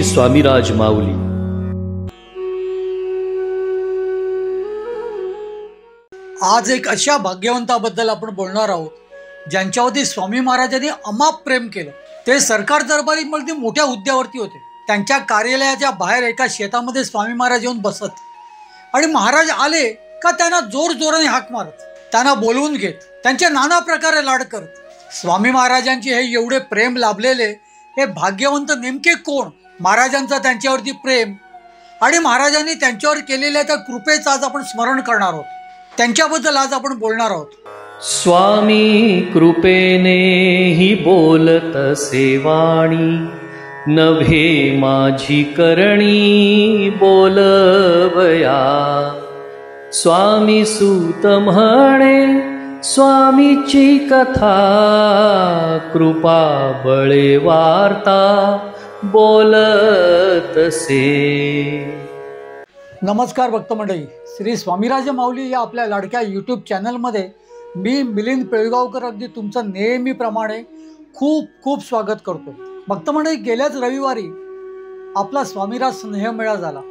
स्वामीराज माऊली। आज एक अशा भाग्यवंताबद्दल आपण बोलणार आहोत ज्यांच्यावरती स्वामी महाराजांनी अमाप प्रेम केलं। ते सरकार दरबारीमध्ये मोठ्या हुद्द्यावरती होते। त्यांच्या कार्यालयाच्या बाहेर एका शेतामध्ये स्वामी महाराज येऊन बसत आणि महाराज आले का त्यांना जोर जोराने हाक मारत, त्यांना बोलवून घेत, त्यांचे नाना प्रकारे लाड करत। स्वामी महाराजांचे हे एवढे प्रेम लाभलेले हे भाग्यवंत नेमके कोण? महाराजांचा त्यांच्यावरती प्रेम आणि महाराजांनी त्यांच्यावर केलेल्या त्या कृपेचं आज आपण स्मरण करणार आहोत। त्यांच्याबद्दल आज आपण बोलणार आहोत। स्वामी कृपेने ही बोलत सेवाणी, नभे माझी करणी बोलवया। स्वामी सूत म्हणे स्वामीची कथा, कृपा बळे वार्ता बोलतसे। नमस्कार भक्त मंडळी, श्री स्वामीराज माऊली या आपल्या लाडक्या यूट्यूब चॅनलमध्ये मी मिलिंद पेळगावकर अगदी तुमचं नेहमीप्रमाणे खूप खूप स्वागत करतो। भक्त मंडळी, गेल्याच रविवारी आपला स्वामीराज स्नेहमेळा झाला।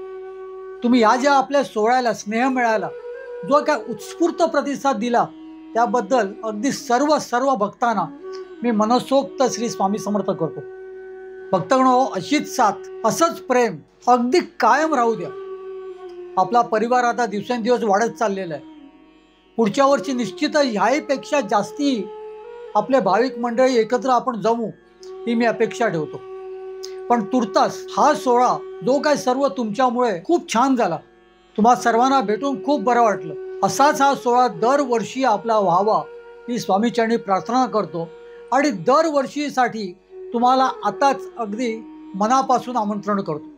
तुम्ही या ज्या आपल्या सोहळ्याला स्नेहमेळ्याला जो काय उत्स्फूर्त प्रतिसाद दिला त्याबद्दल अगदी सर्व भक्तांना मी मनसोक्त श्री स्वामी समर्थ करतो। भक्तगणो, अशीच साथ, असंच प्रेम अगदी कायम राहू द्या। आपला परिवार आता दिवसेंदिवस वाढत चाललेला आहे। पुढच्या वर्षी निश्चितच ह्याहीपेक्षा जास्ती आपले भाविक मंडळी एकत्र आपण जमू ही मी अपेक्षा ठेवतो। पण तुर्तास हा सोहळा जो काय सर्व तुमच्यामुळे खूप छान झाला, तुम्हा सर्वांना भेटून खूप बरं वाटलं। असाच हा सोहळा दरवर्षी आपला व्हावा ही स्वामीचरणी प्रार्थना करतो आणि दरवर्षीसाठी तुम्हाला आताच अगदी मनापासून आमंत्रण करतो।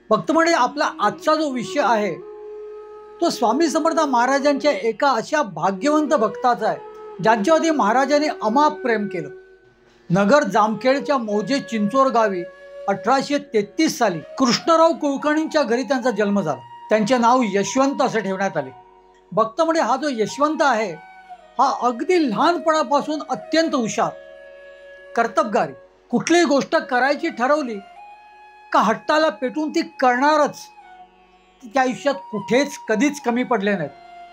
भक्तमंडळी, आपला आजचा जो विषय आहे तो स्वामी समर्थ महाराजांच्या एका अशा भाग्यवंत भक्ताचा आहे ज्यांच्यावरती महाराजांनी अमाप प्रेम केलं। नगर जामखेडच्या मौजे चिंचोर गावी 1833 साली कृष्णराव कुलकर्णींच्या घरी त्यांचा जन्म झाला। त्यांचे नाव यशवंत असे ठेवण्यात आले। भक्तमंडळी, हा जो यशवंत आहे हा अगदी लहानपणापासून अत्यंत हुशार, कर्तबगारी, कुठलीही गोष्ट करायची ठरवली का हट्टाला पेटून ती करणारच। त्या आयुष्यात कुठेच कधीच कमी पडले नाहीत।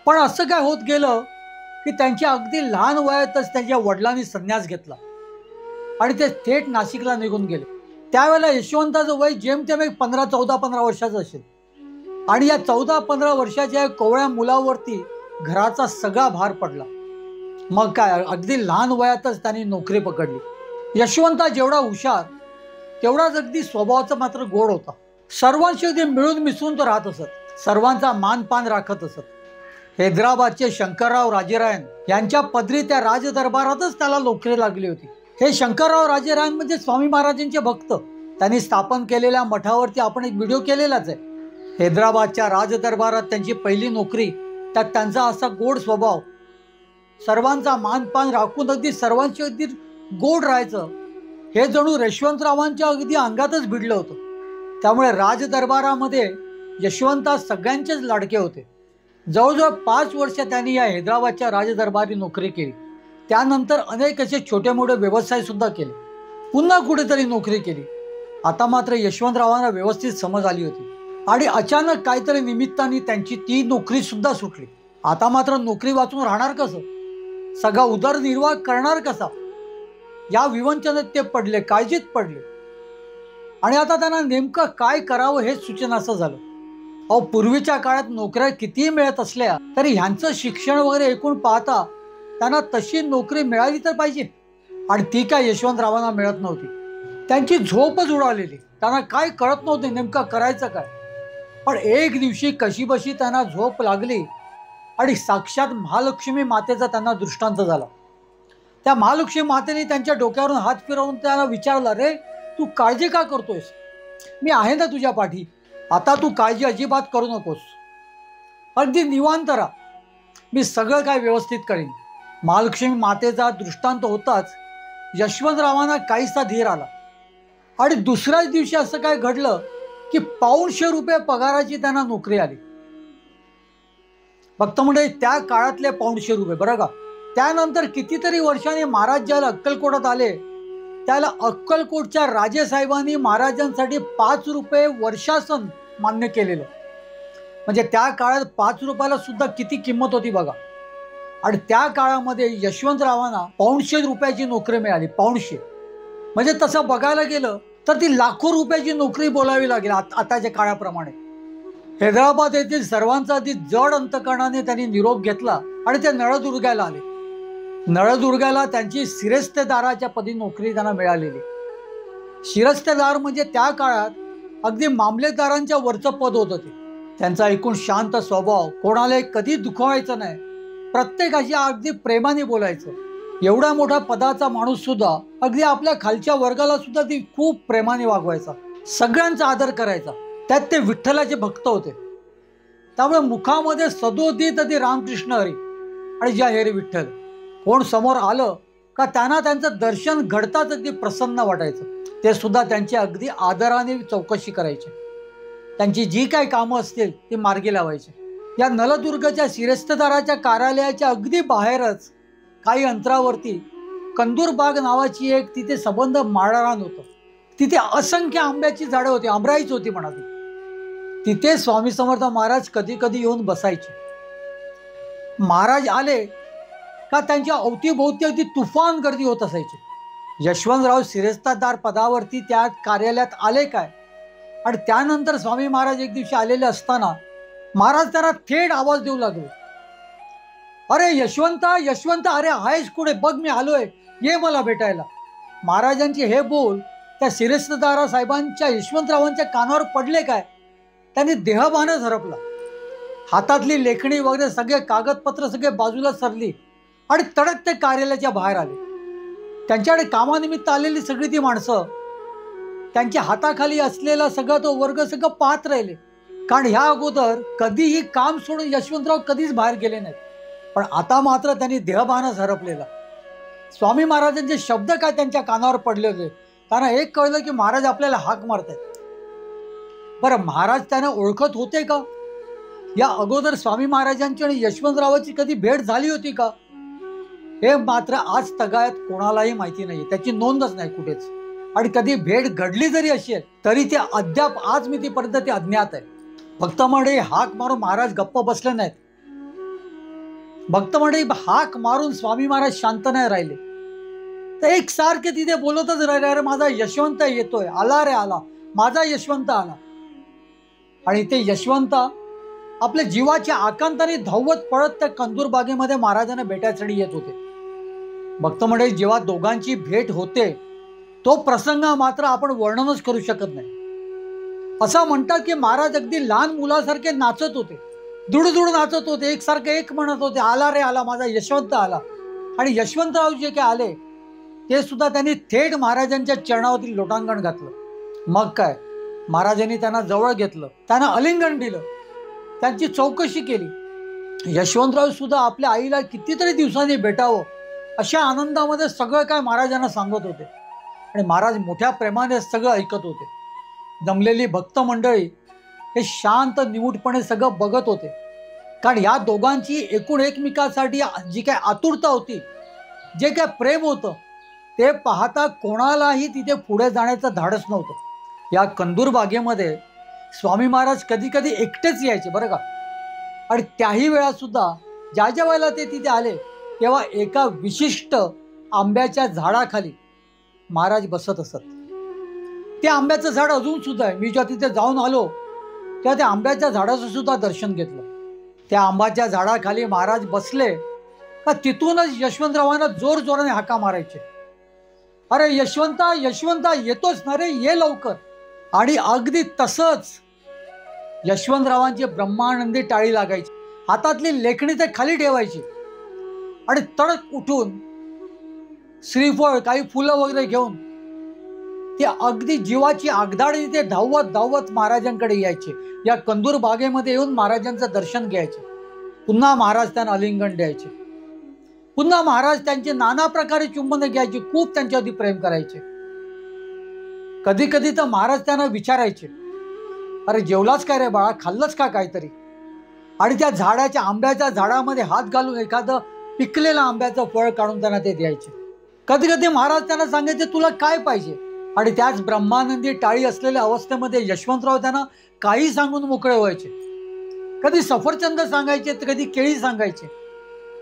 पण असं काय होत गेलं की त्यांच्या अगदी लहान वयातच त्यांच्या वडिलांनी संन्यास घेतला आणि ते थेट नाशिकला निघून गेले। त्यावेळेला यशवंताचं वय जेमतेम 14 वर्षाचं असेल आणि या 14-15 वर्षाच्या कोवळ्या मुलावरती घराचा सगळा भार पडला। मग काय, अगदी लहान वयातच त्यांनी नोकरी पकडली। यशवंता जेवढा हुशार तेवढाच अगदी स्वभावाचा मात्र गोड होता। सर्वांशी अगदी मिळून मिसळून तो राहत असत, सर्वांचा मानपान राखत असत। हैदराबादचे शंकरराव राजेरायन यांच्या पदरी त्या राजदरबारातच त्याला नोकरी लागली होती। हे शंकरराव राजेरायन म्हणजे स्वामी महाराजांचे भक्त। त्यांनी स्थापन केलेल्या मठावरती आपण एक व्हिडिओ केलेलाच आहे। हैदराबादच्या राजदरबारात त्यांची पहिली नोकरी, त्यात त्यांचा असा गोड स्वभाव, सर्वांचा मानपान राखून अगदी सर्वांशी अगदी गोड राहायचं, हे जणू यशवंतरावांच्या अगदी अंगातच भिडलं होतं। त्यामुळे राजदरबारामध्ये यशवंत सगळ्यांचेच लाडके होते। जवळजवळ 5 वर्ष त्यांनी या हैदराबादच्या राजदरबारी नोकरी केली। त्यानंतर अनेक असे छोटे मोठे व्यवसाय सुद्धा केले, पुन्हा कुठेतरी नोकरी केली। आता मात्र यशवंतरावांना व्यवस्थित समज आली होती आणि अचानक काहीतरी निमित्ताने त्यांची ती नोकरी सुद्धा सुटली। आता मात्र नोकरी वाचून राहणार कसं, सगळा उदरनिर्वाह करणार कसा, या विवंचनेत ते पडले, काळजीत पडले आणि आता त्यांना नेमकं काय करावं हे सुचेनासं झालं। अहो, पूर्वीच्या काळात नोकऱ्या कितीही मिळत असल्या तरी ह्यांचं शिक्षण वगैरे एकूण पाहता त्यांना तशी नोकरी मिळाली तर पाहिजे, आणि ती काय यशवंतरावांना मिळत नव्हती। त्यांची झोपच उडालेली, त्यांना काय कळत नव्हते नेमकं करायचं काय। पण एक दिवशी कशीबशी त्यांना झोप लागली आणि साक्षात महालक्ष्मी मातेचा त्यांना दृष्टांत झाला। त्या महालक्ष्मी मातेने त्यांच्या डोक्यावरून हात फिरवून त्यांना विचारलं, रे तू काळजी का करतोयस, मी आहे ना तुझ्या पाठी, आता तू काळजी अजिबात करू नकोस, अगदी निवांत राहा, मी सगळं काय व्यवस्थित करीन। महालक्ष्मी मातेचा दृष्टांत होताच यशवंतरावांना काहीसा धीर आला आणि दुसऱ्याच दिवशी असं काय घडलं की 250 रुपये पगाराची त्यांना नोकरी आली। फक्त म्हणजे त्या काळातले 250 रुपये बरं का। त्यानंतर कितीतरी वर्षांनी महाराज ज्याला अक्कलकोटात आले त्याला अक्कलकोटच्या राजेसाहेबांनी महाराजांसाठी 5 रुपये वर्षासन मान्य केलेलं. म्हणजे त्या काळात 5 रुपयाला सुद्धा किती किंमत होती बघा. आणि त्या काळामध्ये यशवंतरावांना 150 रुपयाची नोकरी मिळाली. 150 म्हणजे तसं बघायला गेलं तर ती लाखो रुपयाची नोकरी बोलावी लागेल आताच्या काळाप्रमाणे. हैदराबाद येथील सर्वांचा अति जड अंतकरणाने त्यांनी निरोप घेतला आणि ते नळदुर्ग्याला आले. नळदुर्ग्याला त्यांची शिरस्तेदाराच्या पदी नोकरी त्यांना मिळालेली. शिरस्तेदार म्हणजे त्या काळात अगदी मामलेदारांच्या वरचं पद होतं ते. त्यांचा एकूण शांत स्वभाव, कोणाला कधी दुखवायचं नाही, प्रत्येकाशी अगदी प्रेमाने बोलायचं. एवढा मोठा पदाचा माणूस सुद्धा अगदी आपल्या खालच्या वर्गाला सुद्धा ती खूप प्रेमाने वागवायचा, सगळ्यांचा आदर करायचा. त्यात ते विठ्ठलाचे भक्त होते. त्यामुळे मुखामध्ये सदोदित ते रामकृष्ण हरी आणि जय हरी विठ्ठल. कोण समोर आलं का त्यांना त्यांचं दर्शन घडताच अगदी प्रसन्न वाटायचं. ते सुद्धा त्यांची अगदी आदराने चौकशी करायचे. त्यांची जी काही कामं असतील ती मार्गी लावायचे. या नलदुर्गच्या शिरस्तेदाराच्या कार्यालयाच्या अगदी बाहेरच काही अंतरावरती कंदूरबाग नावाची एक तिथे संबंध माळरान होतं. तिथे असंख्य आंब्याची झाडं होती, आंबराईच होती म्हणा ती. तिथे स्वामी समर्थ महाराज कधी कधी येऊन बसायचे. महाराज आले का त्यांच्या अवतीभोवती अगदी तुफान गर्दी होत असायची. यशवंतराव शिरस्तेदार पदावरती त्या कार्यालयात आले काय आणि त्यानंतर स्वामी महाराज एक दिवशी आलेले असताना महाराज त्यांना थेट आवाज देऊ लागले, अरे यशवंता यशवंता, अरे आहेस कुठे, बघ मी आलोय, ये मला भेटायला. महाराजांचे हे बोल त्या शिरस्तेदार साहेबांच्या यशवंतरावांच्या कानावर पडले काय. त्यांनी देहभानच हरपला. हातातली लेखणी वगैरे सगळे कागदपत्र सगळे बाजूला सरली आणि तडक ते कार्यालयाच्या बाहेर आले. त्यांच्याकडे कामानिमित्त आलेली सगळी ती माणसं त्यांच्या हाताखाली असलेला सगळा तो वर्ग सगळं पाहत राहिले. कारण ह्या अगोदर कधीही काम सोडून यशवंतराव कधीच बाहेर गेले नाहीत. पण आता मात्र त्यांनी देहभानच हरपलेला. स्वामी महाराजांचे शब्द काय त्यांच्या कानावर पडले होते. त्यांना एक कळलं की महाराज आपल्याला हाक मारतायत. बरं, महाराज त्यांना ओळखत होते का? या अगोदर स्वामी महाराजांची आणि यशवंतरावाची कधी भेट झाली होती का? हे मात्र आज तगायत कोणालाही माहिती नाही. त्याची नोंदच नाही कुठेच. आणि कधी भेट घडली जरी असेल तरी ते अद्याप आज मी तीपर्यंत ते अज्ञात आहे. भक्तमंडळी हाक मारून महाराज गप्प बसले नाहीत. भक्तमंडळी हाक मारून स्वामी महाराज शांत नाही राहिले. तर एक सारखे तिथे बोलतच राहिले, अरे माझा यशवंत येतोय, आला रे आला, माझा यशवंत आला. आणि ते यशवंत आपल्या जीवाच्या आकांताने धावत पळत त्या कंदूरबागेमध्ये महाराजांना भेटायसाठी येत होते. भक्तमंडळी जेव्हा दोघांची भेट होते तो प्रसंग मात्र आपण वर्णनच करू शकत नाही. असं म्हणतात की महाराज अगदी लहान मुलासारखे नाचत होते, दुडदुड नाचत होते, एकसारखे एक म्हणत होते, आला रे आला, माझा यशवंत आला. आणि यशवंतराव जे काय आले ते सुद्धा त्यांनी थेट महाराजांच्या चरणावरती लोटांगण घातलं. मग काय, महाराजांनी त्यांना जवळ घेतलं, त्यांना आलिंगन दिलं, त्यांची चौकशी केली. यशवंतराव सुद्धा आपल्या आईला कितीतरी दिवसांनी भेटावं अशा आनंदामध्ये सगळं काय महाराजांना सांगत होते. आणि महाराज मोठ्या प्रेमाने सगळं ऐकत होते. जमलेली भक्त मंडळी हे शांत निमूटपणे सगळं बघत होते. कारण ह्या दोघांची एकूण एकमेकांसाठी जी काय आतुरता होती, जे काय प्रेम होतं, ते पाहता कोणालाही तिथे पुढे जाण्याचं धाडस नव्हतं. या कंदूरबागेमध्ये स्वामी महाराज कधी कधी एकटेच यायचे बरं का. आणि त्याही वेळा सुद्धा ज्या ज्या वेळेला ते तिथे आले तेव्हा एका विशिष्ट आंब्याच्या झाडाखाली महाराज बसत असत. ते आंब्याचं झाड अजून सुद्धा आहे. मी जेव्हा तिथे जाऊन आलो तेव्हा त्या आंब्याच्या झाडाचं सुद्धा दर्शन घेतलं. त्या आंब्याच्या झाडाखाली महाराज बसले का तिथूनच यशवंतरावांना जोर जोराने हाका मारायचे, अरे यशवंता यशवंता, येतोच ना रे, ये लवकर. आणि अगदी तसंच यशवंतरावांची ब्रह्मानंदी टाळी लागायची. हातातली लेखणी ते खाली ठेवायची आणि तडक उठून श्रीफळ काही फुलं वगैरे घेऊन ते अगदी जीवाची आगदाडी ते धावत धावत महाराजांकडे यायचे. या कंदूर बागेमध्ये येऊन महाराजांचं दर्शन घ्यायचे. पुन्हा महाराज त्यांना आलिंगन द्यायचे. पुन्हा महाराज त्यांचे नाना प्रकारे चुंबन घ्यायचे, खूप त्यांच्यावरती प्रेम करायचे. कधी कधी तर महाराज त्यांना विचारायचे, अरे जेवलाच काय रे बाळा, खाल्लंच का काहीतरी. आणि त्या झाडाच्या आंब्याच्या झाडामध्ये हात घालून एखादं पिकलेलं आंब्याचं फळ काढून त्यांना ते द्यायचे. कधी कधी महाराज त्यांना सांगायचे तुला काय पाहिजे, आणि त्याच ब्रह्मानंदी टाळी असलेल्या अवस्थेमध्ये यशवंतराव त्यांना काही सांगून मोकळे व्हायचे. कधी सफरचंद सांगायचे तर कधी केळी सांगायचे,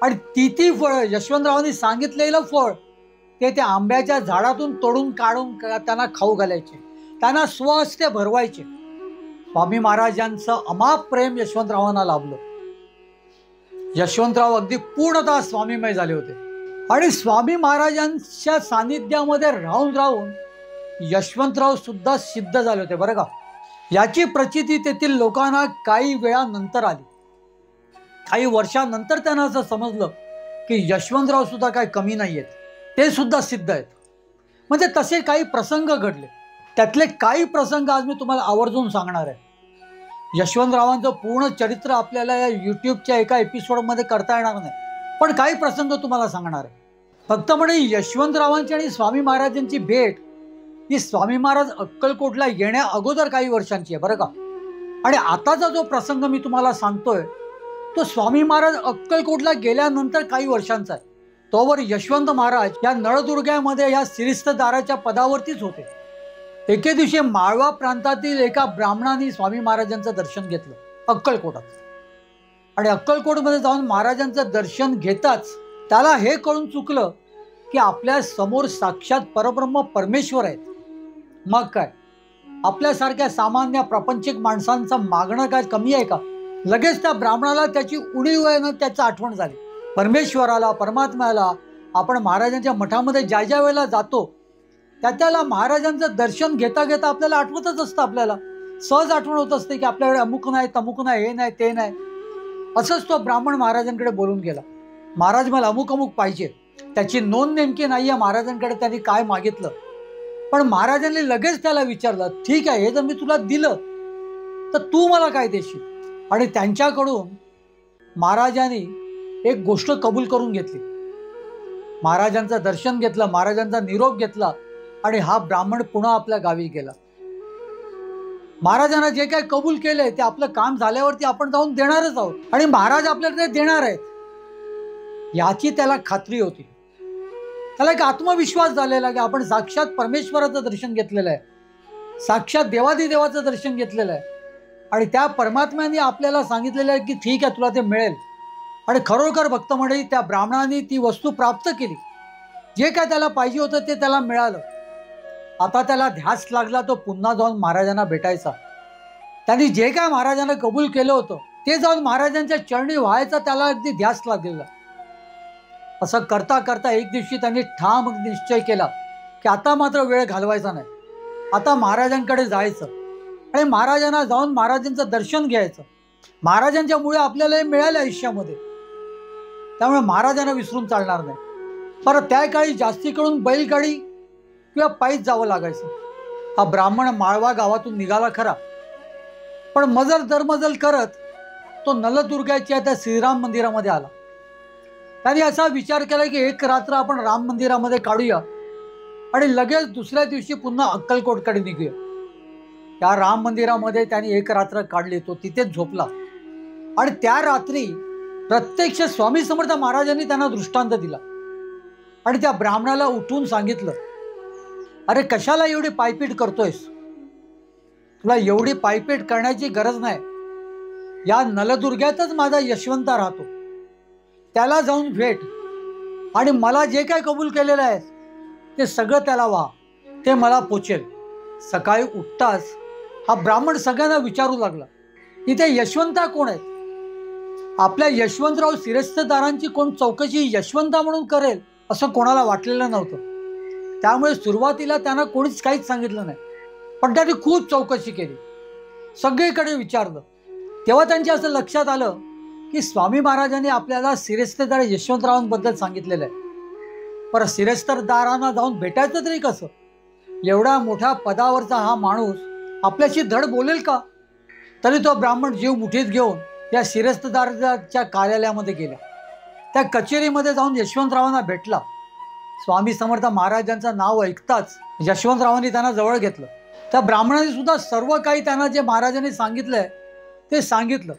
आणि ती फळ यशवंतरावांनी सांगितलेलं फळ ते त्या आंब्याच्या झाडातून तोडून काढून त्यांना खाऊ घालायचे, त्यांना स्वहस्ते भरवायचे. स्वामी महाराजांचं अमाप प्रेम यशवंतरावांना लाभलं. यशवंतराव अगदी पूर्णतः स्वामीमय झाले होते, आणि स्वामी महाराजांच्या सानिध्यामध्ये राहून राहून यशवंतराव सुद्धा सिद्ध झाले होते बरं का. याची प्रचिती तेथील लोकांना काही वेळानंतर आली. काही वर्षानंतर त्यांना असं समजलं की यशवंतराव सुद्धा काही कमी नाही आहेत, ते सुद्धा सिद्ध आहेत. म्हणजे तसे काही प्रसंग घडले. त्यातले काही प्रसंग आज मी तुम्हाला आवर्जून सांगणार आहे. यशवंतरावांचं पूर्ण चरित्र आपल्याला या यूट्यूबच्या एका एपिसोडमध्ये करता येणार नाही, पण काही प्रसंग तुम्हाला सांगणार आहे. फक्त म्हणजे यशवंतरावांची आणि स्वामी महाराजांची भेट ही स्वामी महाराज अक्कलकोटला येण्या अगोदर काही वर्षांची आहे बरं का. आणि आताचा जो प्रसंग मी तुम्हाला सांगतोय तो स्वामी महाराज अक्कलकोटला गेल्यानंतर काही वर्षांचा आहे. तोवर यशवंत महाराज या नळदुर्ग्यामध्ये या सिरिस्तदाराच्या पदावरतीच होते. एके दिवशी माळवा प्रांतातील एका ब्राह्मणाने स्वामी महाराजांचं दर्शन घेतलं अक्कलकोटात. आणि अक्कलकोटमध्ये जाऊन महाराजांचं दर्शन घेताच त्याला हे कळून चुकलं की आपल्या समोर साक्षात परब्रह्म परमेश्वर आहेत. मग काय, आपल्यासारख्या सामान्य प्रापंचिक माणसांचं मागणं काय कमी आहे का. लगेच त्या ब्राह्मणाला त्याची उणीव आहे ना त्याचं आठवण झाली. परमेश्वराला, परमात्म्याला आपण महाराजांच्या मठामध्ये ज्या ज्या वेळेला जातो त्याला महाराजांचं दर्शन घेता घेता आपल्याला आठवतच असतं. आपल्याला सहज आठवण होत असते की आपल्याकडे अमुक नाही, तमुक नाही, हे नाही, ते नाही. असंच तो ब्राह्मण महाराजांकडे बोलून गेला, महाराज मला अमुक अमुक पाहिजे. त्याची नोंद नेमकी नाही आहे महाराजांकडे त्यांनी काय मागितलं, पण महाराजांनी लगेच त्याला विचारलं, ठीक आहे हे जर मी तुला दिलं तर तू मला काय देशील. आणि त्यांच्याकडून महाराजांनी एक गोष्ट कबूल करून घेतली. महाराजांचं दर्शन घेतलं, महाराजांचा निरोप घेतला, आणि हा ब्राह्मण पुन्हा आपल्या गावी गेला. महाराजांना जे काय कबूल केलंय ते आपलं काम झाल्यावरती आपण जाऊन देणारच आहोत, आणि महाराज आपल्याला ते देणार आहेत याची त्याला खात्री होती. त्याला एक आत्मविश्वास झालेला की आपण साक्षात परमेश्वराचं दर्शन घेतलेलं आहे, साक्षात देवादिदेवाचं दर्शन घेतलेलं आहे, आणि त्या परमात्म्याने आपल्याला सांगितलेलं आहे की ठीक आहे तुला ते मिळेल. आणि खरोखर भक्त मंडळी त्या ब्राह्मणाने ती वस्तू प्राप्त केली. जे काय त्याला पाहिजे होतं ते त्याला मिळालं. आता त्याला ध्यास लागला तो पुन्हा जाऊन महाराजांना भेटायचा. त्यांनी जे काय महाराजांना कबूल केलं होतं ते जाऊन महाराजांच्या चरणी व्हायचा त्याला अगदी ध्यास लागलेला. असं करता करता एक दिवशी त्यांनी ठाम निश्चय केला की आता मात्र वेळ घालवायचा नाही, आता महाराजांकडे जायचं आणि महाराजांना जाऊन महाराजांचं दर्शन घ्यायचं. महाराजांच्या मुळे आपल्याला हे मिळालं आयुष्यामध्ये, त्यामुळे महाराजांना विसरून चालणार नाही. परत त्या काळी जास्ती करून बैलगाडी किंवा पायीच जावं लागायचं. हा ब्राह्मण माळवा गावातून निघाला खरा, पण मजल दरमजल करत तो नलदुर्गाच्या त्या श्रीराम मंदिरामध्ये आला. त्याने असा विचार केला की एक रात्र आपण राम मंदिरामध्ये काढूया आणि लगेच दुसऱ्या दिवशी पुन्हा अक्कलकोटकडे निघूया. त्या राम मंदिरामध्ये त्याने एक रात्र काढली, तो तिथेच झोपला. आणि त्या रात्री प्रत्यक्ष स्वामी समर्थ महाराजांनी त्यांना दृष्टांत दिला आणि त्या ब्राह्मणाला उठून सांगितलं, अरे कशाला एवढी पायपीट करतोयस, तुला एवढी पायपीट करण्याची गरज नाही. या नलदुर्ग्यातच माझा यशवंता राहतो, त्याला जाऊन भेट आणि मला जे काय कबूल केलेलं आहे ते सगळं त्याला व्हा, ते मला पोचेल. सकाळी उठताच हा ब्राह्मण सगळ्यांना विचारू लागला, इथे यशवंता कोण आहेत. आपल्या यशवंतराव सिरस्तदारांची कोण चौकशी यशवंता म्हणून करेल असं कोणाला वाटलेलं नव्हतं. त्यामुळे सुरुवातीला त्यांना कोणीच काहीच सांगितलं नाही, पण त्यांनी खूप चौकशी केली, सगळीकडे विचारलं. तेव्हा त्यांच्या असं लक्षात आलं की स्वामी महाराजांनी आपल्याला सिरस्तदार यशवंतरावांबद्दल सांगितलेलं आहे. पर सिरस्तदारांना जाऊन भेटायचं तरी कसं, एवढ्या मोठ्या पदावरचा हा माणूस आपल्याशी धड बोलेल का. तरी तो ब्राह्मण जीव मुठीत घेऊन या सिरस्तदाराच्या कार्यालयामध्ये गेला. त्या कचेरीमध्ये जाऊन यशवंतरावांना भेटला. स्वामी समर्थ महाराजांचं नाव ऐकताच यशवंतरावांनी त्यांना जवळ घेतलं. त्या ब्राह्मणाने सुद्धा सर्व काही त्यांना जे महाराजांनी सांगितलंय ते सांगितलं.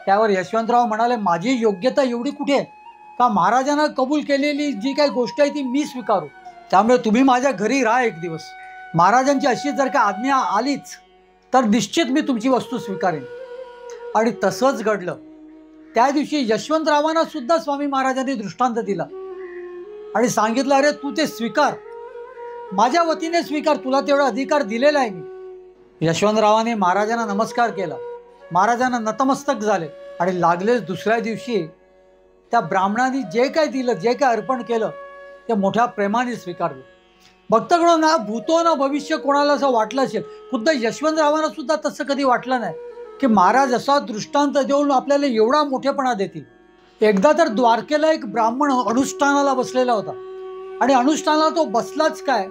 त्यावर यशवंतराव म्हणाले, माझी योग्यता एवढी कुठे आहे, का महाराजांना कबूल केलेली जी काही गोष्ट आहे ती मी स्वीकारू. त्यामुळे तुम्ही माझ्या घरी राहा एक दिवस. महाराजांची अशी जर का आज्ञा आलीच तर निश्चित मी तुमची वस्तू स्वीकारेन. आणि तसंच घडलं. त्या दिवशी यशवंतरावांना सुद्धा स्वामी महाराजांनी दृष्टांत दिला आणि सांगितलं, अरे तू ते स्वीकार, माझ्या वतीने स्वीकार, तुला तेवढा अधिकार दिलेला आहे मी. यशवंतरावांनी महाराजांना नमस्कार केला. महाराजांना नतमस्तक झाले आणि लागलेच दुसऱ्या दिवशी त्या ब्राह्मणांनी जे काय दिलं, जे काय अर्पण केलं ते मोठ्या प्रेमाने स्वीकारलं. भक्तगण, ना भूतो ना भविष्य कोणाला असं वाटलं असेल, खुद्द यशवंतरावांना सुद्धा तसं कधी वाटलं नाही की महाराज असा दृष्टांत देऊन आपल्याला एवढा मोठेपणा देतील. एकदा तर द्वारकेला एक ब्राह्मण अनुष्ठानाला बसलेला होता आणि अनुष्ठानाला तो बसलाच काय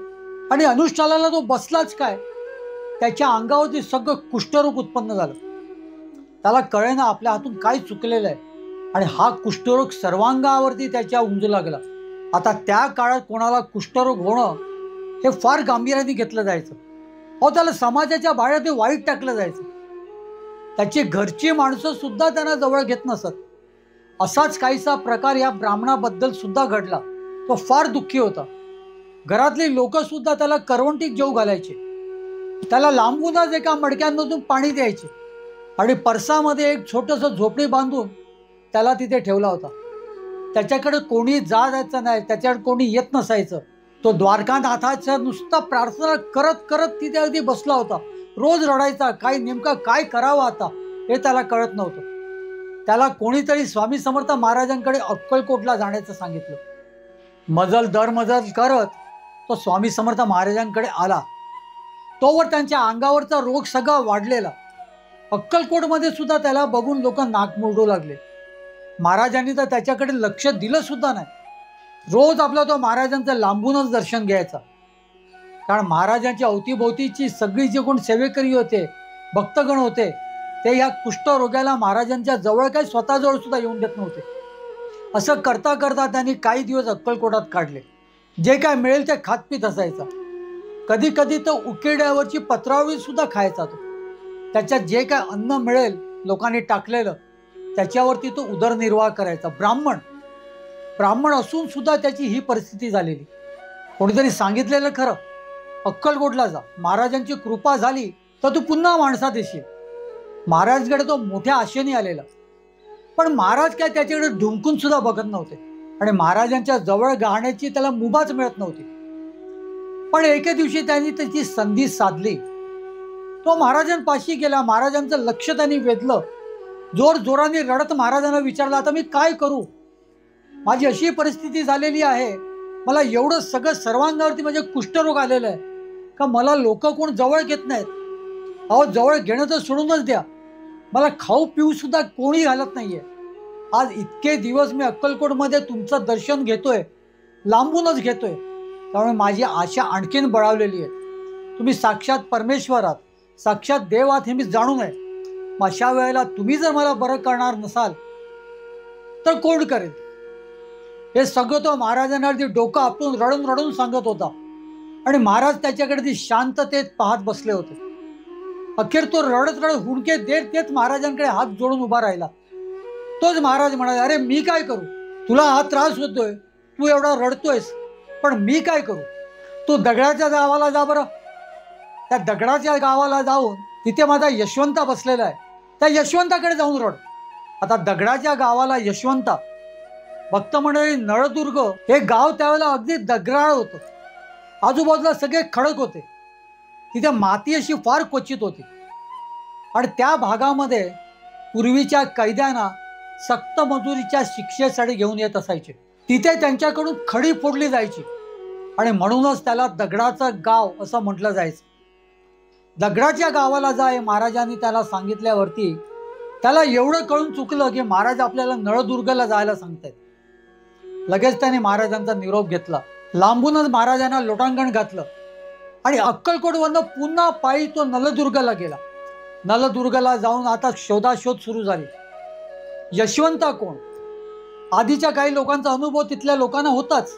त्याच्या अंगावरती सगळं कुष्ठरोग उत्पन्न झालं. त्याला कळेना आपल्या हातून काय चुकलेलं आहे आणि हा कुष्ठरोग सर्वांगावरती त्याच्या उमजू लागला. आता त्या काळात कोणाला कुष्ठरोग होणं हे फार गांभीर्याने घेतलं जायचं. त्याला समाजाच्या बाहेर ते वाईट टाकलं जायचं. त्याची घरची माणसं सुद्धा त्यांना जवळ घेत नसत. असाच काहीसा प्रकार या ब्राह्मणाबद्दल सुद्धा घडला. तो फार दुःखी होता. घरातली लोक सुद्धा त्याला करवंटीत जेवू घालायचे. त्याला लांबूनच एका मडक्यांमधून पाणी द्यायचे आणि परसामध्ये एक छोटंसं झोपडी बांधून त्याला तिथे ठेवला होता. त्याच्याकडे कोणी जायचं नाही, त्याच्याकडे कोणी येत नसायचं. तो द्वारकानाथाच्या नुसता प्रार्थना करत करत तिथे अगदी बसला होता. रोज रडायचा. नेमका काय करावं आता हे त्याला कळत नव्हतं. त्याला कोणीतरी स्वामी समर्थ महाराजांकडे अक्कलकोटला जाण्याचं सांगितलं. दर मजल करत तो स्वामी समर्थ महाराजांकडे आला. तोवर त्यांच्या अंगावरचा रोग सगळा वाढलेला. अक्कलकोटमध्ये सुद्धा त्याला बघून लोक नाक मुरडू लागले. महाराजांनी तर त्याच्याकडे लक्ष दिलं सुद्धा नाही. रोज आपला तो महाराजांचं लांबूनच दर्शन घ्यायचा. कारण महाराजांच्या अवतीभोवतीची सगळी जे कोण सेवेकरी होते, भक्तगण होते, ते या कुष्ठरोग्याला महाराजांच्या जवळ काही स्वतःजवळ सुद्धा येऊन देत नव्हते. असं करता करता त्यांनी काही दिवस अक्कलकोटात काढले. जे काय मिळेल ते खातपीत असायचा. कधी कधी तो उकिरड्यावरची पत्रावळी सुद्धा खायचा. तो त्याच्यात जे काय अन्न मिळेल लोकांनी टाकलेलं त्याच्यावरती तो उदरनिर्वाह करायचा. ब्राह्मण असून सुद्धा त्याची ही परिस्थिती झालेली. कोणीतरी सांगितलेलं खरं, अक्कलकोटला जा, महाराजांची कृपा झाली तर तू पुन्हा माणसात येशील. महाराजकडे तो मोठ्या आशेने आलेला, पण महाराज काय त्याच्याकडे ढुंकून सुद्धा बघत नव्हते आणि महाराजांच्या जवळ गाण्याची त्याला मुभाच मिळत नव्हती. पण एके दिवशी त्यांनी त्याची संधी साधली. तो महाराजांपाशी गेला. महाराजांचं लक्ष त्यांनी वेधलं. जोराने रडत महाराजांना विचारलं, आता मी काय करू? माझी अशी परिस्थिती झालेली आहे, मला एवढं सगळं सर्वांगावरती म्हणजे कुष्ठरोग आलेलं आहे का मला लोक कोण जवळ घेत नाहीत. जवळ घेणं तर सोडूनच द्या, मला खाऊ पिऊ सुद्धा कोणी घालत नाहीये. आज इतके दिवस मी अक्कलकोटमध्ये तुमचं दर्शन घेतोय, लांबूनच घेतोय, त्यामुळे माझी आशा आणखीन बळावलेली आहे. तुम्ही साक्षात परमेश्वर आहात, साक्षात देव आहात हे मी जाणून आहे. अशा वेळेला तुम्ही जर मला बरं करणार नसाल तर कोण करेल? हे सगळं तो महाराजांना डोकं आपटून रडून सांगत होता आणि महाराज त्याच्याकडे ती शांततेत पाहत बसले होते. अखेर तो रडत हुंडके देत महाराजांकडे हात जोडून उभा राहिला. तोच महाराज म्हणाले, अरे मी काय करू? तुला हा त्रास होतोय, तू एवढा रडतोयस, पण मी काय करू? तू दगडाच्या गावाला जा बरं. त्या दगडाच्या गावाला जाऊन तिथे माझा यशवंता बसलेला आहे, त्या यशवंताकडे जाऊन रड. आता दगडाच्या गावाला यशवंता, भक्त मंडळी, नळदुर्ग हे गाव त्यावेळेला अगदी दगडाळ होतं. आजूबाजूला सगळे खडक होते. तिथे माती अशी फार क्वचित होती आणि त्या भागामध्ये पूर्वीच्या कैद्यांना सक्त मजुरीच्या शिक्षेसाठी घेऊन येत असायचे. तिथे त्यांच्याकडून खडी फोडली जायची आणि म्हणूनच त्याला दगडाचं गाव असं म्हटलं जायचं. दगडाच्या गावाला जाय महाराजांनी त्याला सांगितल्यावरती त्याला एवढं कळून चुकलं की महाराज आपल्याला नळदुर्गला जायला सांगतायत. लगेच त्याने महाराजांचा निरोप घेतला. लांबूनच महाराजांना लोटांगण घातलं आणि अक्कलकोटवरनं पुन्हा पायी तो नलदुर्गला गेला. नलदुर्गला जाऊन आता शोधाशोध सुरू झाली. यशवंता कोण? आधीच्या काही लोकांचा अनुभव तिथल्या लोकांना होताच.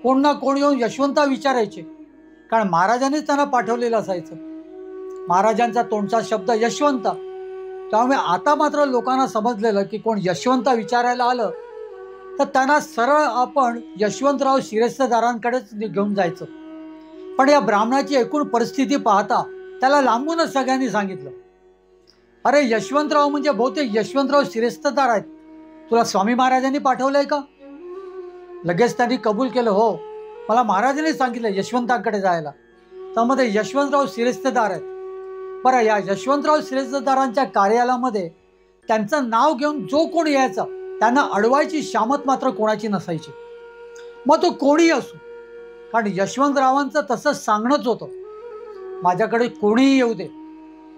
कोण ना कोण येऊन यशवंता विचारायचे, कारण महाराजांनीच त्यांना पाठवलेलं असायचं. महाराजांचा तोंडचा शब्द यशवंता. त्यामुळे आता मात्र लोकांना समजलेलं की कोण यशवंता विचारायला आलं तर त्यांना सरळ आपण यशवंतराव शिरस्तेदारांकडेच घेऊन जायचं. पण या ब्राह्मणाची एकूण परिस्थिती पाहता त्याला लांबूनच सगळ्यांनी सांगितलं, अरे यशवंतराव म्हणजे बहुतेक यशवंतराव शिरस्तेदार आहेत, तुला स्वामी महाराजांनी पाठवलंय का? लगेच त्यांनी कबूल केलं, हो मला महाराजांनी सांगितलं यशवंतांकडे जायला. त्यामध्ये यशवंतराव शिरस्तेदार आहेत. बरं, या यशवंतराव शिरस्तेदारांच्या कार्यालयामध्ये त्यांचं नाव घेऊन जो कोणी यायचा त्यांना अडवायची शामत मात्र कोणाची नसायची, मग तो कोणी असो. कारण यशवंतरावांचं तसं सांगणंच होतं, माझ्याकडे कोणीही येऊ दे,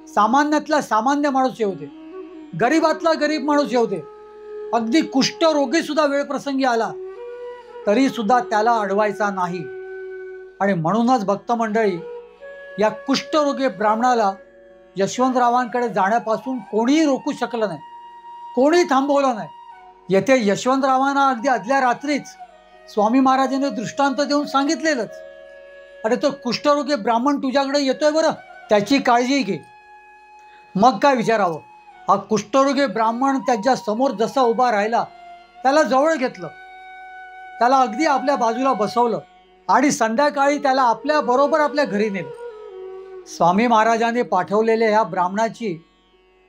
सामान्यातला सामान्य माणूस येऊ दे, गरीबातला गरीब माणूस येऊ दे, अगदी कुष्ठरोगी सुद्धा वेळ प्रसंगी आला तरी सुद्धा त्याला अडवायचा नाही. आणि म्हणूनच भक्त मंडळी, या कुष्ठरोगी ब्राह्मणाला यशवंतरावांकडे जाण्यापासून कोणीही रोखू शकलं नाही, कोणी थांबवलं नाही. येथे यशवंतरावांना अगदी आदल्या रात्रीच स्वामी महाराजांनी दृष्टांत देऊन सांगितलेलंच, अरे तो कुष्ठरोगी ब्राह्मण तुझ्याकडे येतोय बरं, त्याची काळजी घे. मग काय विचारावं, हा कुष्ठरोगी ब्राह्मण त्याच्या समोर जसा उभा राहिला त्याला जवळ घेतलं, त्याला अगदी आपल्या बाजूला बसवलं आणि संध्याकाळी त्याला आपल्या बरोबर आपल्या घरी नेलं. स्वामी महाराजांनी पाठवलेल्या ह्या ब्राह्मणाची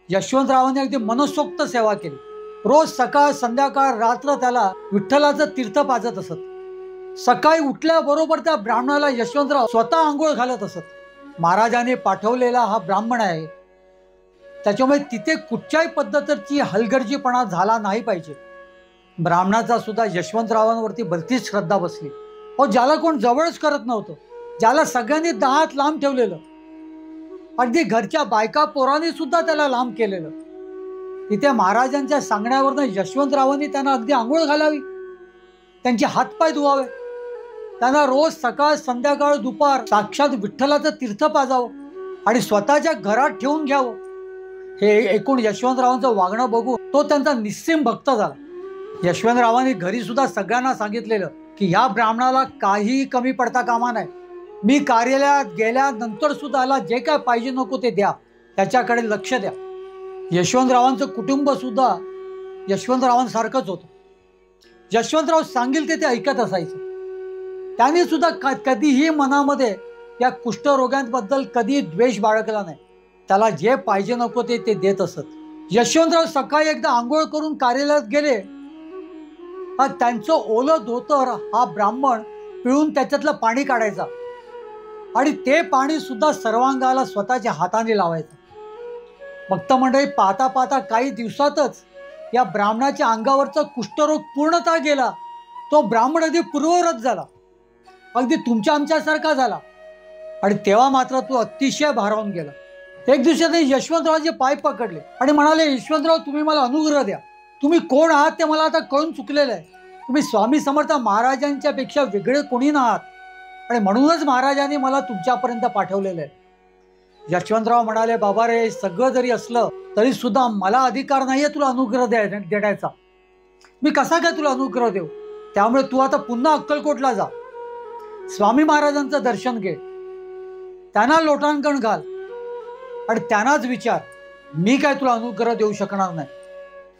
यशवंतरावांनी अगदी मनसोक्त सेवा केली. रोज सकाळ संध्याकाळ रात्र त्याला विठ्ठलाचं तीर्थ पाजत असत. सकाळी उठल्याबरोबर त्या ब्राह्मणाला यशवंतराव स्वतः आंघोळ घालत असत. महाराजांनी पाठवलेला हा ब्राह्मण आहे, त्याच्यामुळे तिथे कुठच्याही पद्धतीची हलगर्जीपणा झाला नाही पाहिजे. ब्राह्मणाचा सुद्धा यशवंतरावांवरती भलतीच श्रद्धा बसली. अहो, ज्याला कोण जवळच करत नव्हतं, ज्याला सगळ्यांनी 10 हात लांब ठेवलेलं, अगदी घरच्या बायका पोरांनी सुद्धा त्याला लांब केलेलं, तिथे महाराजांच्या सांगण्यावरनं यशवंतरावांनी त्यांना अगदी आंघोळ घालावी, त्यांचे हातपाय धुवावे, त्यांना रोज सकाळ संध्याकाळ दुपार साक्षात विठ्ठलाचं तीर्थ पाजावं आणि स्वतःच्या घरात ठेवून घ्यावं. हे एकूण यशवंतरावांचं वागणं बघून तो त्यांचा निस्सीम भक्त झाला. यशवंतरावांनी घरी सुद्धा सगळ्यांना सांगितलेलं की ह्या ब्राह्मणाला काहीही कमी पडता कामा नाही, मी कार्यालयात गेल्यानंतर सुद्धा आला जे काय पाहिजे नको ते द्या, त्याच्याकडे लक्ष द्या. यशवंतरावांचं कुटुंब सुद्धा यशवंतरावांसारखंच होतं. यशवंतराव सांगेल ते ऐकत असायचं. त्यांनी सुद्धा कधीही मनामध्ये या कुष्ठरोग्यांबद्दल कधी द्वेष बाळगला नाही. त्याला जे पाहिजे नको ते देत असत. यशवंतराव सकाळी एकदा आंघोळ करून कार्यालयात गेले, त्यांचं ओलं धोतर हा ब्राह्मण पिळून त्याच्यातलं पाणी काढायचा आणि ते पाणी सुद्धा सर्वांगाला स्वतःच्या हाताने लावायचं. भक्त मंडळी, पाहता पाहता काही दिवसातच या ब्राह्मणाच्या अंगावरचा कुष्ठरोग पूर्णतः गेला. तो ब्राह्मण अगदी पूर्ववत झाला, अगदी तुमच्या आमच्यासारखा झाला. आणि तेव्हा मात्र तो अतिशय भारावून गेला. एक दिवशी ते यशवंतरावचे पाय पकडले आणि म्हणाले, यशवंतराव तुम्ही मला अनुग्रह द्या, तुम्ही कोण आहात ते मला आता कळून चुकलेलं आहे. तुम्ही स्वामी समर्थ महाराजांच्या पेक्षा वेगळे कोणी नाहात आणि म्हणूनच महाराजांनी मला तुमच्यापर्यंत पाठवलेलं आहे. यशवंतराव म्हणाले, बाबा रे, सगळं जरी असलं तरी सुद्धा मला अधिकार नाहीये तुला अनुग्रह देण्याचा. मी कसा काय तुला अनुग्रह देऊ? त्यामुळे तू आता पुन्हा अक्कलकोटला जा, स्वामी महाराजांचं दर्शन घे, त्यांना लोटांकण घाल आणि त्यांनाच विचार, मी काय तुला अनुग्रह देऊ शकणार नाही.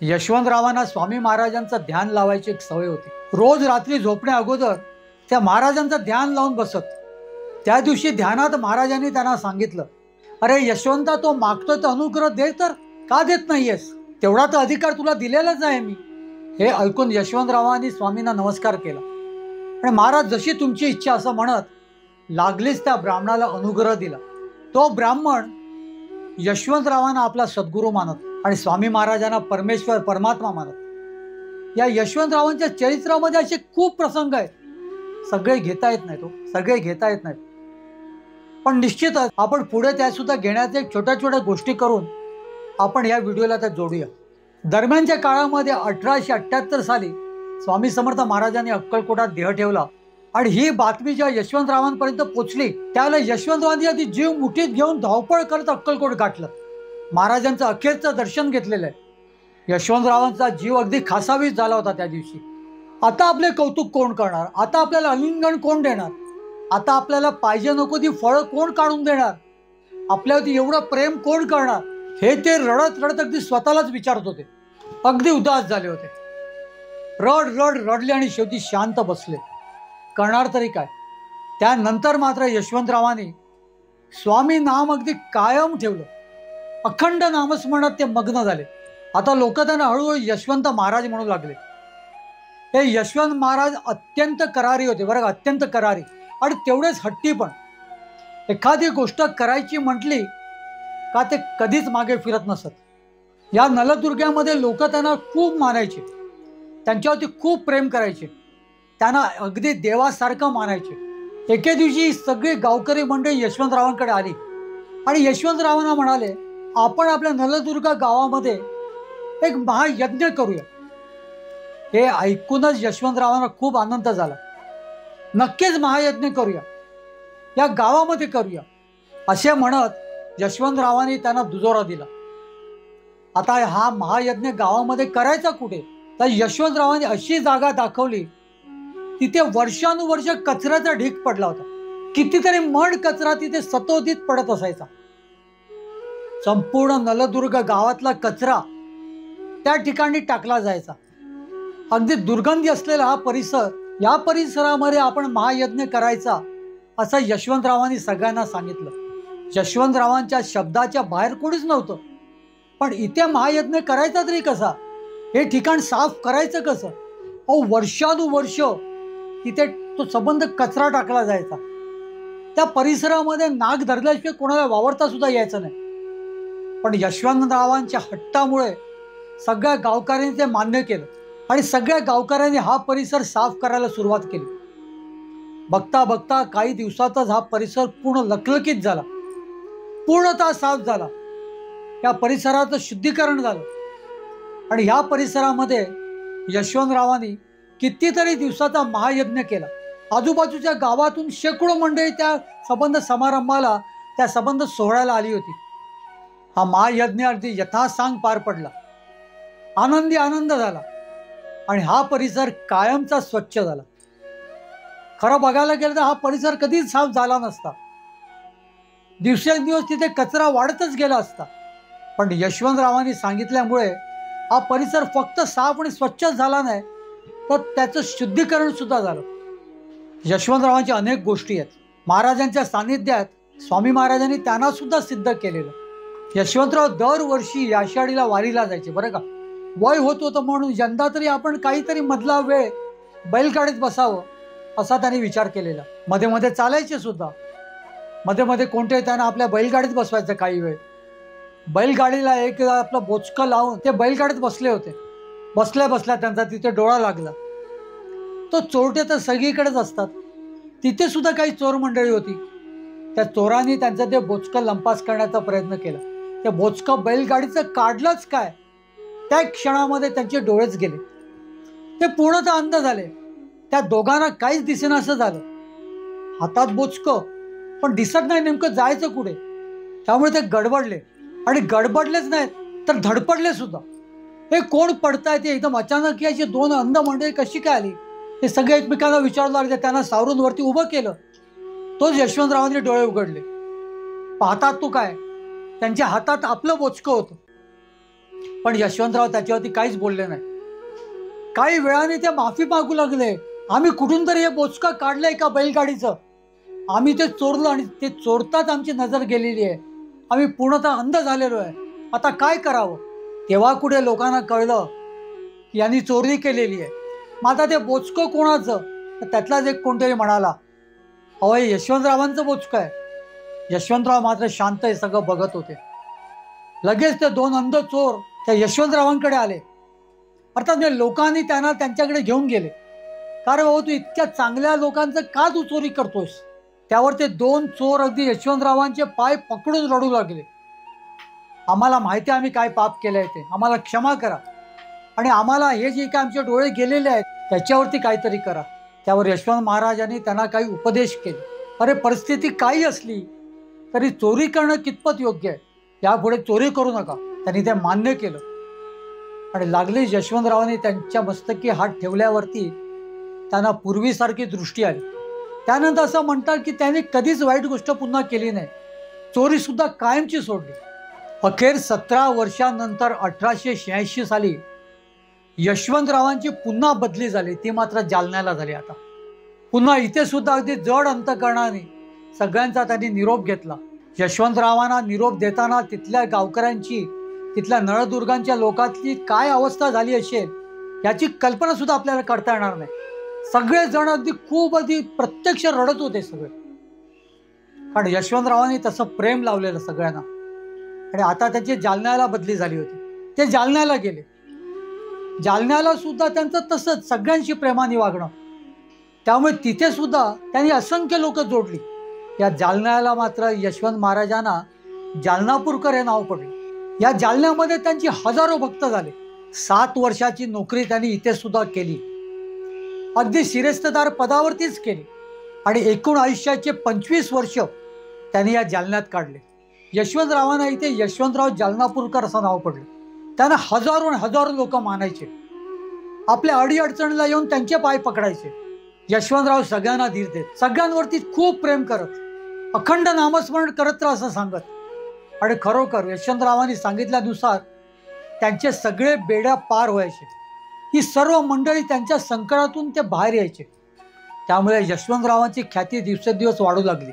यशवंतरावांना स्वामी महाराजांचं ध्यान लावायची एक सवय होती. रोज रात्री झोपण्या अगोदर त्या महाराजांचं ध्यान लावून बसत. त्या दिवशी ध्यानात महाराजांनी त्यांना सांगितलं, अरे यशवंता, तो मागतोय तर अनुग्रह दे, तर का देत नाहीयेस? तेवढा तर अधिकार तुला दिलेलाच आहे मी. हे ऐकून यशवंतरावांनी स्वामींना नमस्कार केला आणि महाराज जशी तुमची इच्छा असं म्हणत लागलीच त्या ब्राह्मणाला अनुग्रह दिला. तो ब्राह्मण यशवंतरावांना आपला सद्गुरू मानत आणि स्वामी महाराजांना परमेश्वर परमात्मा मानत. या यशवंतरावांच्या चरित्रामध्ये असे खूप प्रसंग आहेत, सगळे घेता येत नाहीत, सगळे घेता येत नाहीत. पण निश्चितच आपण पुढे त्या सुद्धा घेण्याच्या छोट्या छोट्या गोष्टी करून आपण या व्हिडिओला त्या जोडूया. दरम्यानच्या काळामध्ये 1878 साली स्वामी समर्थ महाराजांनी अक्कलकोटात देह ठेवला आणि ही बातमी जेव्हा यशवंतरावांपर्यंत पोचली त्यावेळेला यशवंतरावांनी आधी जीव मुठीत घेऊन धावपळ करत अक्कलकोट गाठलं. महाराजांचं अखेरचं दर्शन घेतलेलं आहे. यशवंतरावांचा जीव अगदी खासावीस झाला होता त्या दिवशी. आता आपले कौतुक कोण करणार? आता आपल्याला आलिंगन कोण देणार? आता आपल्याला पाहिजे नको ती फळं कोण काढून देणार? आपल्यावरती एवढं प्रेम कोण करणार? हे ते रडत रडत अगदी स्वतःलाच विचारत होते, अगदी उदास झाले होते. रडले आणि शेवटी शांत बसले. करणार तरी काय. त्यानंतर मात्र यशवंतरावांनी स्वामी नाम अगदी कायम ठेवलं. अखंड नामस्मरणात ते मग्न झाले. आता लोक त्यांना हळूहळू यशवंत महाराज म्हणू लागले. हे यशवंत महाराज अत्यंत करारी होते बरं का, अत्यंत करारी आणि तेवढेच हट्टी पण. एखादी गोष्ट करायची म्हटली का ते कधीच मागे फिरत नसत. या नलदुर्ग्यामध्ये लोक त्यांना खूप मानायचे, त्यांच्यावरती खूप प्रेम करायचे, त्यांना अगदी देवासारखं मानायचे. एके दिवशी सगळी गावकरी मंडळी यशवंतरावांकडे आली आणि यशवंतरावांना म्हणाले, आपण आपल्या नलदुर्गा गावामध्ये एक महायज्ञ करूया. हे ऐकूनच यशवंतरावांना खूप आनंद झाला. नक्कीच महायज्ञ करूया, या गावामध्ये करूया असे म्हणत यशवंतरावांनी त्यांना दुजोरा दिला. आता हा महायज्ञ गावामध्ये करायचा कुठे, तर यशवंतरावांनी अशी जागा दाखवली, तिथे वर्षानुवर्ष कचऱ्याचा ढीग पडला होता. कितीतरी मण कचरा तिथे सतोदित पडत असायचा. संपूर्ण नलदुर्ग गावातला कचरा त्या ठिकाणी टाकला जायचा. अगदी दुर्गंधी असलेला हा परिसर, या परिसरामध्ये आपण महायज्ञ करायचा असं यशवंतरावांनी सगळ्यांना सांगितलं. यशवंतरावांच्या शब्दाच्या बाहेर कोणीच नव्हतं. पण इथे महायज्ञ करायचा तरी कसा, हे ठिकाण साफ करायचं कसं. वर्षानुवर्ष तिथे तो संबंध कचरा टाकला जायचा. त्या परिसरामध्ये नाक धरल्याशिवाय कोणाला वावरता सुद्धा यायचं नाही. पण यशवंतरावांच्या हट्टामुळे सगळ्या गावकऱ्यांनी ते मान्य केलं आणि सगळ्या गावकऱ्यांनी हा परिसर साफ करायला सुरुवात केली. बघता बघता काही दिवसातच हा परिसर पूर्ण लखलखीत झाला, पूर्णतः साफ झाला. या परिसराचं शुद्धीकरण झालं आणि ह्या परिसरामध्ये यशवंतरावांनी कितीतरी दिवसाचा महायज्ञ केला. आजूबाजूच्या गावातून शेकडो मंडळी त्या संबंध समारंभाला, त्या संबंध सोहळ्याला आली होती. हा महायज्ञ अगदी यथासांग पार पडला. आनंदी आनंद झाला आणि हा परिसर कायमचा स्वच्छ झाला. खरं बघायला गेलं तर हा परिसर कधीच साफ झाला नसता. दिवसेंदिवस तिथे कचरा वाढतच गेला असता. पण यशवंतरावांनी सांगितल्यामुळे हा परिसर फक्त साफ आणि स्वच्छ झाला नाही, तर त्याचं शुद्धीकरण सुद्धा झालं. यशवंतरावांच्या अनेक गोष्टी आहेत. महाराजांच्या सानिध्यात स्वामी महाराजांनी त्यांना सुद्धा सिद्ध केलेलं. यशवंतराव दरवर्षी आषाढीला वारीला जायचे बरं का. वय होत होतं म्हणून यंदा तरी आपण काहीतरी मधला वेळ बैलगाडीत बसावं असा त्यांनी विचार केलेला. मध्ये मध्ये चालायचे सुद्धा. मध्ये मध्ये कोणते त्यांना आपल्या बैलगाडीत बसवायचं काही वेळ. बैलगाडीला एक आपलं बोचकं लावून ते बैलगाडीत बसले होते. बसल्या बसल्या त्यांचा तिथे डोळा लागला. तो चोरटे तर सगळीकडेच असतात, तिथे सुद्धा काही चोर मंडळी होती. त्या चोरांनी त्यांचं ते बोचकं लंपास करण्याचा प्रयत्न केला. ते बोचकं बैलगाडीचं काढलंच काय, त्या क्षणामध्ये त्यांचे डोळेच गेले. ते पूर्णतः अंध झाले. त्या दोघांना काहीच दिसेनासं झालं. हातात बोचकं पण दिसत नाही नेमकं जायचं कुठे. त्यामुळे ते गडबडले आणि गडबडलेच नाहीत तर धडपडले सुद्धा. हे कोण पडताय ते एकदम अचानक याची दोन अंध मंडळी कशी काय आली, ते सगळे एकमेकांना विचारू लागले. त्यांना सावरून वरती उभं केलं. तोच यशवंतरावांनी डोळे उघडले. पाहतात तू काय, त्यांच्या हातात आपलं बोचकं होतं. पण यशवंतराव त्याच्यावरती काहीच बोलले नाही. काही वेळाने ते माफी मागू लागले. आम्ही कुठून तरी हे बोचकं काढलंय का बैलगाडीचं, आम्ही ते चोरलं आणि ते चोरताच आमची नजर गेलेली आहे. आम्ही पूर्णतः अंध झालेलो आहे. आता काय करावं. तेव्हा कुठे लोकांना कळलं की यांनी चोरी केलेली आहे. मग आता ते बोचकं कोणाचं, तर त्यातलाच एक कोणतरी म्हणाला, अहो हे यशवंतरावांचं बोचकं आहे. यशवंतराव मात्र शांत हे सगळं बघत होते. लगेच ते दोन अंध चोर त्या यशवंतरावांकडे आले. अर्थात म्हणजे लोकांनी त्यांना त्यांच्याकडे घेऊन गेले. कारण बाबा तू इतक्या चांगल्या लोकांचं का तू चोरी करतोस. त्यावर ते दोन चोर अगदी यशवंतरावांचे पाय पकडून रडू लागले. आम्हाला माहिती आहे आम्ही काय पाप केलंय ते, आम्हाला क्षमा करा आणि आम्हाला हे जे काय आमचे डोळे गेलेले आहेत त्याच्यावरती काहीतरी करा. त्यावर यशवंत महाराजांनी त्यांना काही उपदेश केले. अरे परिस्थिती काही असली तरी चोरी करणं कितपत योग्य आहे, यापुढे चोरी करू नका. त्यांनी ते मान्य केलं आणि लागले यशवंतरावांनी त्यांच्या मस्तकी हात ठेवल्यावरती त्यांना पूर्वीसारखी दृष्टी आली. त्यानंतर असं म्हणतात की त्यांनी कधीच वाईट गोष्ट पुन्हा केली नाही. चोरी सुद्धा कायमची सोडली. अखेर 17 वर्षांनंतर 1886 साली यशवंतरावांची पुन्हा बदली झाली, ती मात्र जालन्याला झाली. आता पुन्हा इथे सुद्धा अगदी जड अंतकरणाने सगळ्यांचा त्यांनी निरोप घेतला. यशवंतरावांना निरोप देताना तिथल्या गावकऱ्यांची, तिथल्या नळदुर्गांच्या लोकांची काय अवस्था झाली असेल याची कल्पना सुद्धा आपल्याला करता येणार नाही. सगळे जण अगदी खूप प्रत्यक्ष रडत होते सगळे, कारण यशवंतरावांनी तसं प्रेम लावलेलं सगळ्यांना. आणि आता त्यांची जालन्याला बदली झाली होती. ते जालन्याला गेले. जालन्याला सुद्धा त्यांचं तसंच सगळ्यांशी प्रेमाने वागणं, त्यामुळे तिथे सुद्धा त्यांनी असंख्य लोक जोडली. या जालन्याला मात्र यशवंत महाराजांना जालनापूरकर हे नाव पडले. या जालन्यामध्ये त्यांची हजारो भक्त झाले. 7 वर्षाची नोकरी त्यांनी इथे सुद्धा केली, अगदी शिरस्तदार पदावरतीच केली. आणि एकूण आयुष्याचे 25 वर्ष त्यांनी या जालन्यात काढले. यशवंतरावांना इथे यशवंतराव जालनापूरकर असं नाव पडलं. त्यांना हजारो लोक मानायचे. आपल्या अडीअडचणीला येऊन त्यांचे पाय पकडायचे. यशवंतराव सगळ्यांना धीर देत, सगळ्यांवरती खूप प्रेम करत, अखंड नामस्मरण करत राहा असं सांगत. आणि खरोखर यशवंतरावांनी सांगितल्यानुसार त्यांचे सगळे बेड्या पार व्हायचे. ही सर्व मंडळी त्यांच्या संकटातून ते बाहेर यायचे. त्यामुळे यशवंतरावांची ख्याती दिवसेंदिवस वाढू लागली.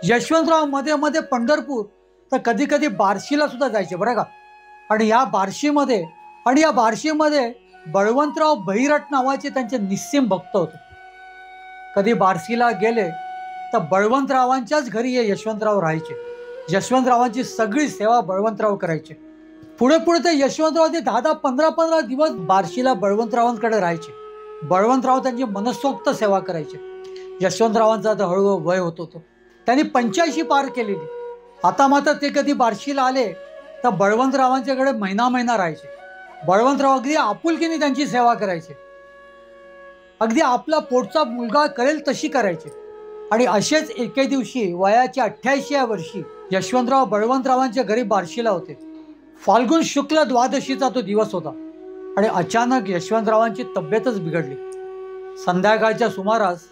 यशवंतराव मध्ये मध्ये पंढरपूर तर कधी कधी बार्शीला सुद्धा जायचे बरं का. आणि या बार्शीमध्ये बळवंतराव बहिरट नावाचे त्यांचे निस्सीम भक्त होते. कधी बार्शीला गेले तर बळवंतरावांच्याच घरी हे यशवंतराव राहायचे. यशवंतरावांची सगळी सेवा बळवंतराव करायचे. पुढे ते यशवंतराव ते 10-10, 15-15 दिवस बार्शीला बळवंतरावांकडे राहायचे. बळवंतराव त्यांची मनसोक्त सेवा करायचे. यशवंतरावांचा आता हळूहळू वय होत होतं. त्यांनी 85 पार केलेली. आता मात्र ते कधी बार्शीला आले तर बळवंतरावांच्याकडे महिना राहायचे. बळवंतराव अगदी आपुलकीने त्यांची सेवा करायचे. अगदी आपला पोटचा मुलगा करेल तशी करायचे. आणि असेच एके दिवशी वयाच्या 88व्या वर्षी यशवंतराव बळवंतरावांच्या घरी बार्शीला होते. फाल्गुन शुक्ल द्वादशीचा तो दिवस होता. आणि अचानक यशवंतरावांची तब्येतच बिघडली. संध्याकाळच्या सुमारास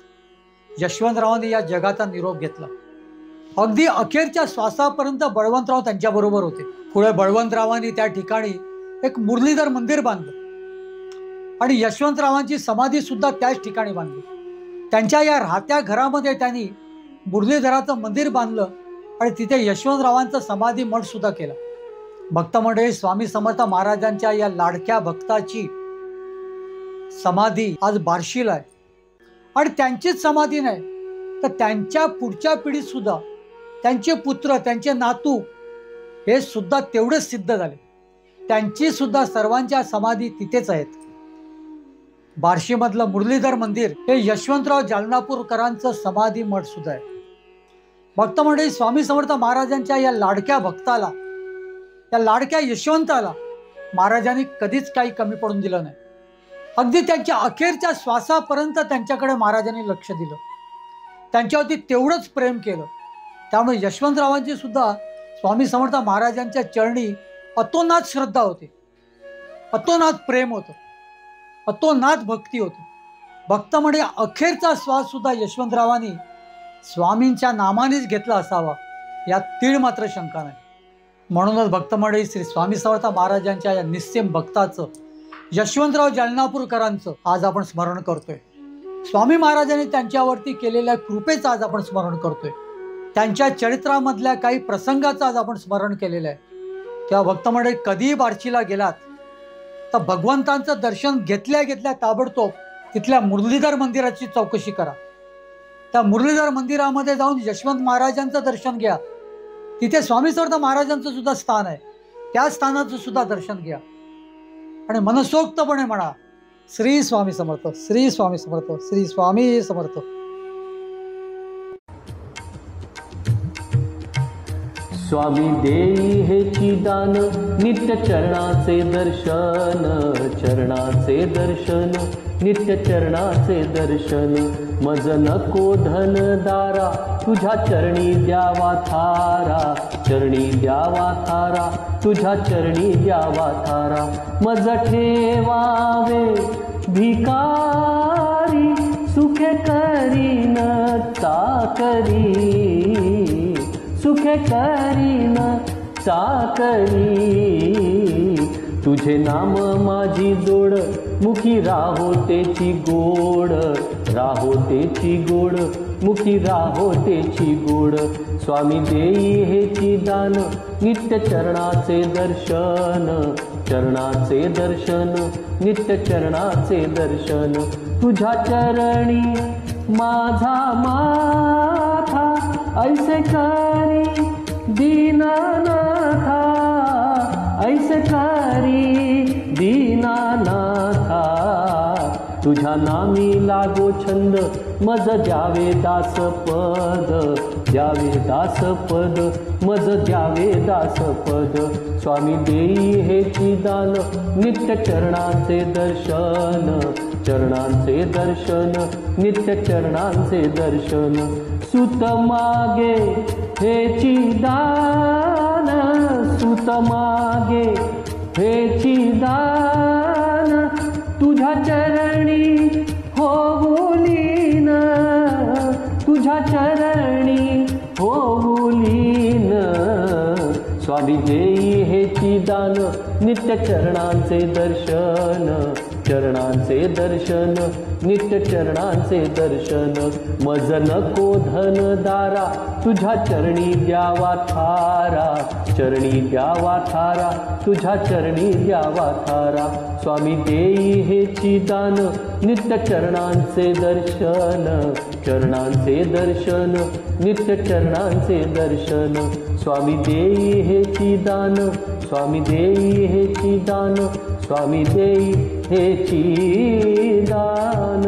यशवंतरावांनी या जगाचा निरोप घेतला. अगदी अखेरच्या श्वासापर्यंत बळवंतराव त्यांच्याबरोबर होते. पुढे बळवंतरावांनी त्या ठिकाणी एक मुरलीधर मंदिर बांधलं आणि यशवंतरावांची समाधी सुद्धा त्याच ठिकाणी बांधली. त्यांच्या या राहत्या घरामध्ये त्यांनी मुरलीधराचं मंदिर बांधलं आणि तिथे यशवंतरावांचं समाधी मठ सुद्धा केला. भक्तमंडळी, स्वामी समर्थ महाराजांच्या या लाडक्या भक्ताची समाधी आज बार्शीला आहे. आणि त्यांचीच समाधी नाही तर त्यांच्या पुढच्या पिढीत सुद्धा त्यांचे पुत्र, त्यांचे नातू हे सुद्धा तेवढेच सिद्ध झाले. त्यांची सुद्धा सर्वांच्या समाधी तिथेच आहेत. बार्शीमधलं मुरलीधर मंदिर हे यशवंतराव जालनापूरकरांचं समाधी मठ सुद्धा आहे. भक्तमंडळी, स्वामी समर्थ महाराजांच्या या लाडक्या भक्ताला, या लाडक्या यशवंताला महाराजांनी कधीच काही कमी पडून दिलं नाही. अगदी त्यांच्या अखेरच्या श्वासापर्यंत त्यांच्याकडे महाराजांनी लक्ष दिलं, त्यांच्यावरती तेवढंच प्रेम केलं. त्यामुळे यशवंतरावांची सुद्धा स्वामी समर्थ महाराजांच्या चरणी अतोनात श्रद्धा होती, अतोनात प्रेम होतं, अतोनात भक्ती होती. भक्तमंडळी, अखेरचा श्वास सुद्धा यशवंतरावांनी स्वामींच्या नामानेच घेतला असावा यात तीळ मात्र शंका नाही. म्हणूनच भक्तमंडळी, श्री स्वामी समर्थ महाराजांच्या या निस्सीम भक्ताचं, यशवंतराव जालनापूरकरांचं आज आपण स्मरण करतोय. स्वामी महाराजांनी त्यांच्यावरती केलेल्या कृपेचं आज आपण स्मरण करतोय. त्यांच्या चरित्रामधल्या काही प्रसंगाचं आज आपण स्मरण केलेलं आहे. तेव्हा भक्तमंडळी, कधीही बार्शीला गेलात तर भगवंतांचं दर्शन घेतल्या ताबडतोब तिथल्या मुरलीधर मंदिराची चौकशी करा. त्या मुरलीधर मंदिरामध्ये जाऊन यशवंत महाराजांचं दर्शन घ्या. तिथे स्वामी समर्थ महाराजांचं सुद्धा स्थान आहे. त्या स्थानाचं सुद्धा दर्शन घ्या आणि मनसोक्तपणे म्हणा, श्री स्वामी समर्थ, श्री स्वामी समर्थ, श्री स्वामी समर्थ. स्वामी देई हेची दान, नित्य चरणाचे दर्शन, चरणाचे दर्शन, नित्य चरणाचे दर्शन. मज नको धन दारा, तुझ्या चरणी द्यावा थारा, चरणी द्यावा थारा, तुझ्या चरणी द्यावा थारा. मज ठेवावे भिकारी, सुखे करीन चाकरी, सुखे करीन चाकरी. तुझे नाम माझी जोड मुखी राहो तेची गोड राहो तेची गोड मुखी राहो तेची गोड स्वामी देई हेची दान नित्य चरणाचे दर्शन चरणाचे दर्शन नित्य चरणाचे दर्शन तुझ्या चरणी माझा माथा ऐसे करी दीनानाथा ऐसे करी दीनानाथा तुझ्या नामी लागो छंद मज द्यावे दास पद द्यावे दास पद मज द्यावे दास पद स्वामी देई हेची दान नित्य चरणाचे दर्शन चरणांचे दर्शन नित्य चरणांचे दर्शन सुत मागे हेची दान सुत मागे हेची दान तुझ्या चरणी होऊलीन तुझ्या चरणी होऊलीन स्वामी देई हेची दान नित्य चरणांचे दर्शन चरणांचे दर्शन नित्य चरणांचे दर्शन मज नको धन दारा तुझ्या चरणी द्यावा थारा चरणी द्यावा थारा तुझ्या चरणी द्यावा थारा स्वामी देई हेची दान नित्य चरणांचे दर्शन चरणांचे दर्शन नित्य चरणांचे दर्शन स्वामी देई हेची दान स्वामी देई हेची दान स्वामी देई हेची दान